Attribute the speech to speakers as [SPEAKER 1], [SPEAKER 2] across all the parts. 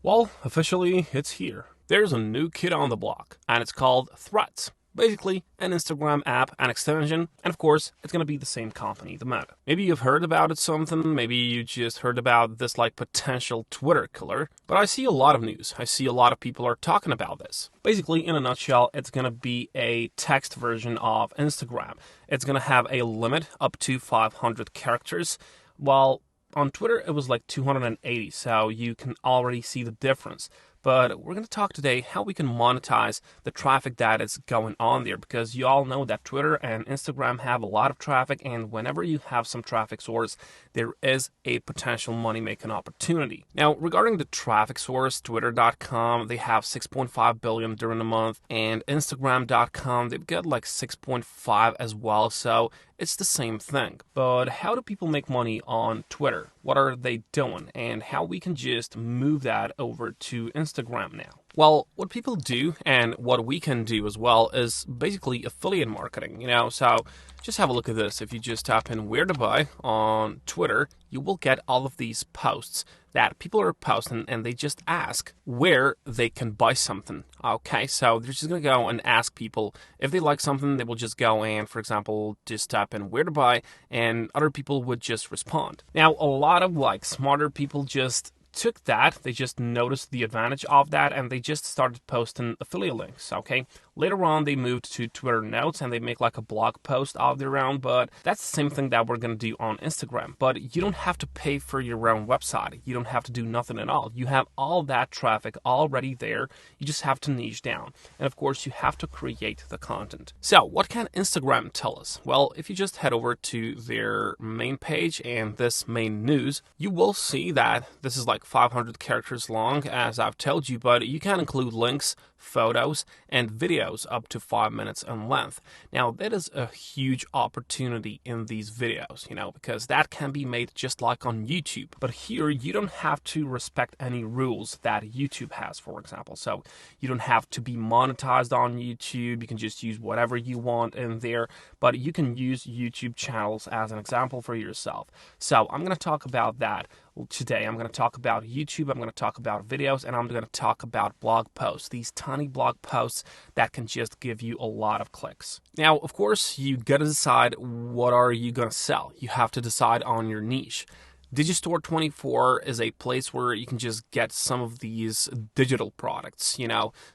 [SPEAKER 1] Well, officially, it's here. There's a new kid on the block, and it's called Threads. Basically, an Instagram app, an extension, and of course, it's gonna be the same company, the Meta. Maybe you've heard about it something, maybe you just heard about this potential Twitter killer, but I see a lot of news. I see a lot of people are talking about this. Basically, in a nutshell, it's gonna be a text version of Instagram. It's gonna have a limit up to 500 characters, while on Twitter, it was like 280, so you can already see the difference. But we're going to talk today how we can monetize the traffic that is going on there, because you all know that Twitter and Instagram have a lot of traffic, and whenever you have some traffic source, there is a potential money-making opportunity. Now, regarding the traffic source, Twitter.com, they have 6.5 billion during the month, and Instagram.com, they've got like 6.5 as well, so it's the same thing. But how do people make money on Twitter? What are they doing? And how we can just move that over to Instagram now? Well, what people do and what we can do as well is basically affiliate marketing, so just have a look at this. If you just type in where to buy on Twitter, you will get all of these posts that people are posting, and they just ask where they can buy something. Okay, so they're just going to go and ask people if they like something. They will just go and, for example, just type in where to buy, and other people would just respond. Now, a lot of smarter people just took that, they just noticed the advantage of that, and they just started posting affiliate links. Okay, later on they moved to Twitter Notes, and they make a blog post of their own, but that's the same thing that we're going to do on Instagram. But you don't have to pay for your own website. You don't have to do nothing at all. You have all that traffic already there. You just have to niche down, and of course you have to create the content. So what can Instagram tell us? Well, if you just head over to their main page and this main news, you will see that this is 500 characters long, as I've told you, but you can include links, photos, and videos up to 5 minutes in length. Now, that is a huge opportunity in these videos, because that can be made just like on YouTube. But here, you don't have to respect any rules that YouTube has, for example. So you don't have to be monetized on YouTube. You can just use whatever you want in there, but you can use YouTube channels as an example for yourself. So I'm going to talk about that today. I'm going to talk about YouTube, I'm going to talk about videos, and I'm going to talk about blog posts. These tiny blog posts that can just give you a lot of clicks. Now, of course, you got to decide what are you going to sell. You have to decide on your niche. Digistore 24 is a place where you can just get some of these digital products,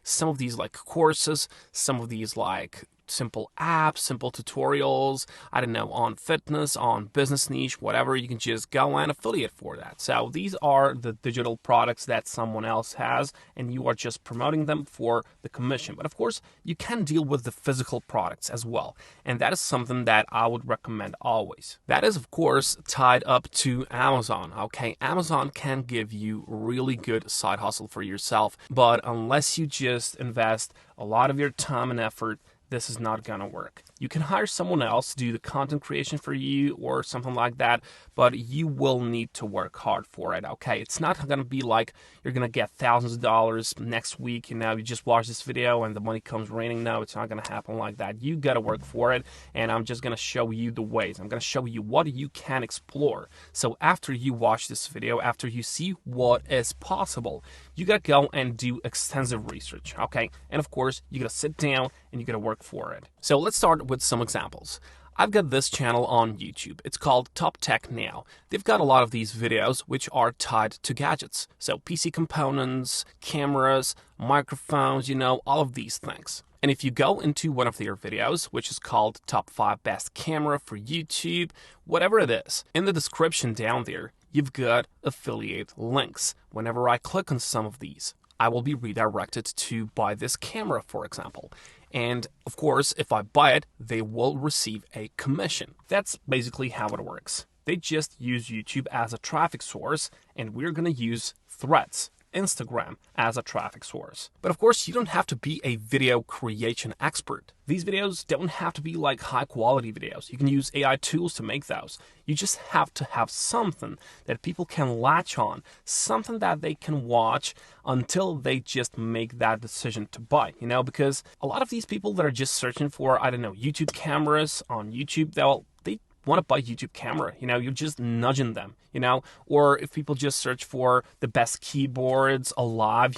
[SPEAKER 1] some of these courses, some of these simple apps, simple tutorials, I don't know, on fitness, on business niche, whatever. You can just go and affiliate for that. So these are the digital products that someone else has, and you are just promoting them for the commission. But of course, you can deal with the physical products as well, and that is something that I would recommend always. That is, of course, tied up to Amazon. Okay, Amazon can give you really good side hustle for yourself, but unless you just invest a lot of your time and effort, this is not going to work. You can hire someone else to do the content creation for you or something like that, but you will need to work hard for it, okay? It's not going to be like you're going to get thousands of dollars next week, you just watch this video and the money comes raining. No, it's not going to happen like that. You got to work for it, and I'm just going to show you the ways. I'm going to show you what you can explore. So after you watch this video, after you see what is possible, you got to go and do extensive research, okay? And of course, you got to sit down and you got to work for it. So let's start with some examples. I've got this channel on YouTube. It's called Top Tech Now. They've got a lot of these videos which are tied to gadgets. So PC components, cameras, microphones, all of these things. And if you go into one of their videos, which is called Top 5 Best Camera for YouTube, whatever it is, in the description down there, you've got affiliate links. Whenever I click on some of these, I will be redirected to buy this camera, for example. And of course, if I buy it, they will receive a commission. That's basically how it works. They just use YouTube as a traffic source, and we're going to use Threads, Instagram, as a traffic source. But of course, you don't have to be a video creation expert. These videos don't have to be high quality videos. You can use AI tools to make those. You just have to have something that people can latch on, something that they can watch until they just make that decision to buy, because a lot of these people that are just searching for, I don't know, YouTube cameras on YouTube, they want to buy YouTube camera, you're just nudging them, or if people just search for the best keyboards alive,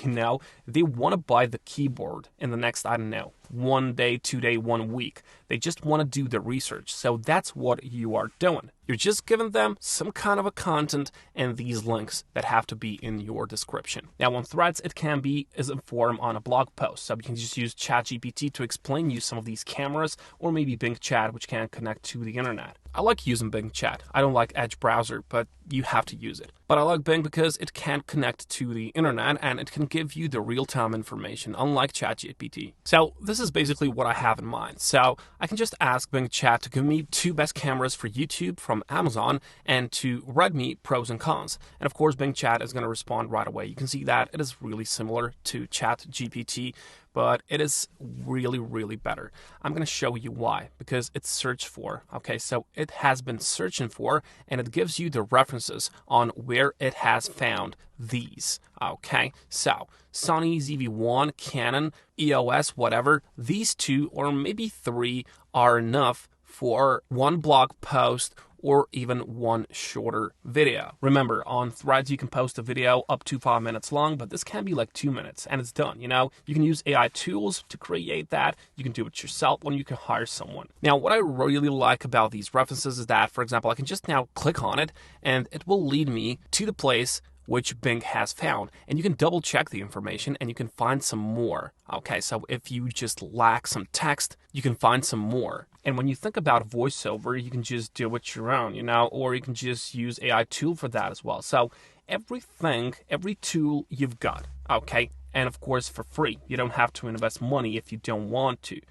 [SPEAKER 1] they want to buy the keyboard in the next, I don't know, 1 day, 2 day, 1 week. They just want to do the research. So that's what you are doing. You're just giving them some kind of a content and these links that have to be in your description. Now on Threads, it can be as a form on a blog post. So you can just use ChatGPT to explain you some of these cameras, or maybe Bing Chat, which can connect to the internet. I like using Bing Chat. I don't like Edge browser, but you have to use it. But I like Bing because it can connect to the internet and it can give you the real-time information, unlike ChatGPT. So this is basically what I have in mind. So I can just ask Bing Chat to give me 2 best cameras for YouTube from Amazon and to write me pros and cons. And of course, Bing Chat is going to respond right away. You can see that it is really similar to ChatGPT, but it is really, really better. I'm going to show you why, because it's searched for. Okay, so it has been searching for, and it gives you the references on where it has found these. Okay, so Sony ZV-1, Canon, EOS, whatever, these 2 or maybe 3 are enough for 1 blog post or even 1 shorter video. Remember, on Threads, you can post a video up to 5 minutes long, but this can be like 2 minutes and it's done. You can use AI tools to create that. You can do it yourself when you can hire someone. Now, what I really like about these references is that, for example, I can just now click on it and it will lead me to the place which Bing has found. And you can double check the information and you can find some more. Okay, so if you just lack some text, you can find some more. And when you think about voiceover, you can just do it your own, or you can just use AI tool for that as well. So everything, every tool you've got, okay, and of course for free. You don't have to invest money if you don't want to,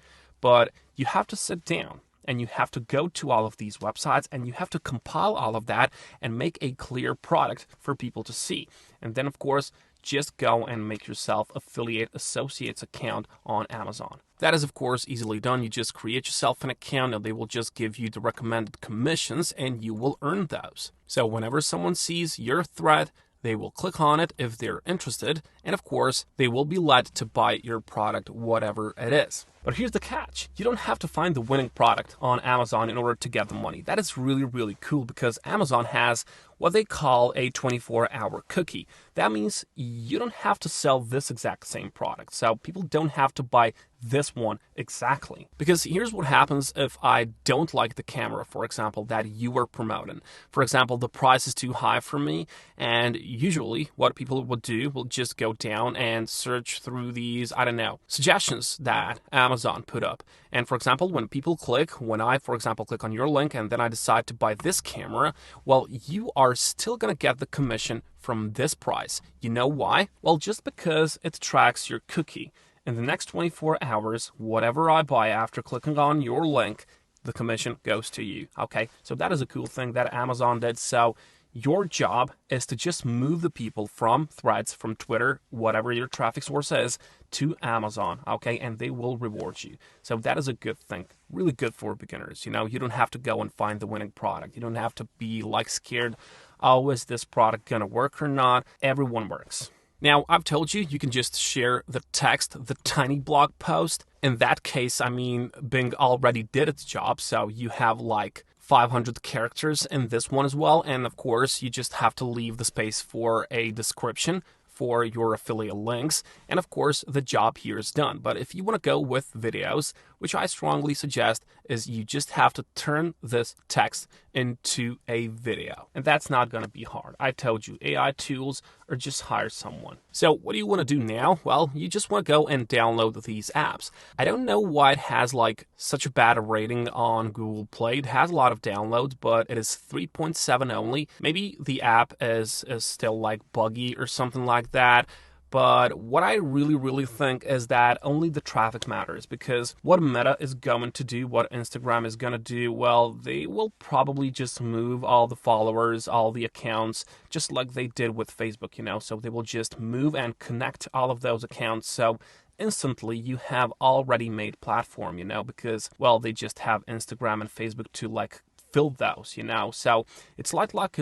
[SPEAKER 1] but you have to sit down and you have to go to all of these websites and you have to compile all of that and make a clear product for people to see. And then of course, just go and make yourself affiliate associates account on Amazon. That is of course easily done. You just create yourself an account and they will just give you the recommended commissions and you will earn those. So whenever someone sees your thread, they will click on it if they're interested, and of course, they will be led to buy your product, whatever it is. But here's the catch. You don't have to find the winning product on Amazon in order to get the money. That is really, really cool because Amazon has what they call a 24-hour cookie. That means you don't have to sell this exact same product. So people don't have to buy this one exactly. Because here's what happens if I don't like the camera, for example, that you were promoting. For example, the price is too high for me, and usually what people would do will just go down and search through these, I don't know, suggestions that Amazon put up. And for example, when I, for example, click on your link and then I decide to buy this camera, well, you are still going to get the commission from this price. You know why? Well, just because it tracks your cookie. In the next 24 hours, whatever I buy after clicking on your link, the commission goes to you. Okay, so that is a cool thing that Amazon did. So your job is to just move the people from Threads, from Twitter, whatever your traffic source is, to Amazon, okay? And they will reward you. So that is a good thing. Really good for beginners. You don't have to go and find the winning product. You don't have to be like scared, oh, is this product gonna work or not? Everyone works. Now, I've told you, you can just share the text, the tiny blog post. In that case, Bing already did its job, so you have like 500 characters in this one as well. And of course, you just have to leave the space for a description for your affiliate links. And of course, the job here is done. But if you want to go with videos, which I strongly suggest, is you just have to turn this text into a video. And that's not going to be hard. I told you, AI tools, or just hire someone. So what do you want to do now? Well, you just want to go and download these apps. I don't know why it has like such a bad rating on Google Play. It has a lot of downloads, but it is 3.7 only. Maybe the app is still like buggy or something like that. But what I really think is that only the traffic matters, because what Meta is going to do, what Instagram is going to do, well, they will probably just move all the followers, all the accounts, just like they did with Facebook, so they will just move and connect all of those accounts. So instantly you have already made platform, because, well, they just have Instagram and Facebook to like fill those, so it's not like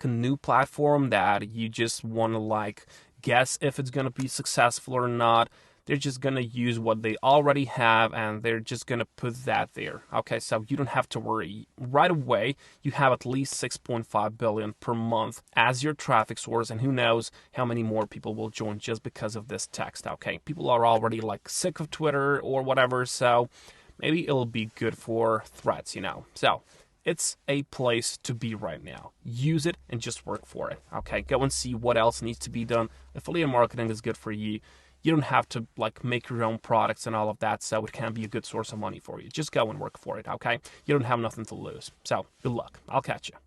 [SPEAKER 1] a new platform that you just want to like guess if it's going to be successful or not. they're just going to use what they already have and they're just going to put that there. Okay, so you don't have to worry. Right away, you have at least 6.5 billion per month as your traffic source, and who knows how many more people will join just because of this text. Okay, people are already like sick of Twitter or whatever, so maybe it'll be good for Threads, So it's a place to be right now. Use it and just work for it. Okay, go and see what else needs to be done. Affiliate marketing is good for you. You don't have to like make your own products and all of that, so it can be a good source of money for you. Just go and work for it, okay? You don't have nothing to lose. So good luck. I'll catch you.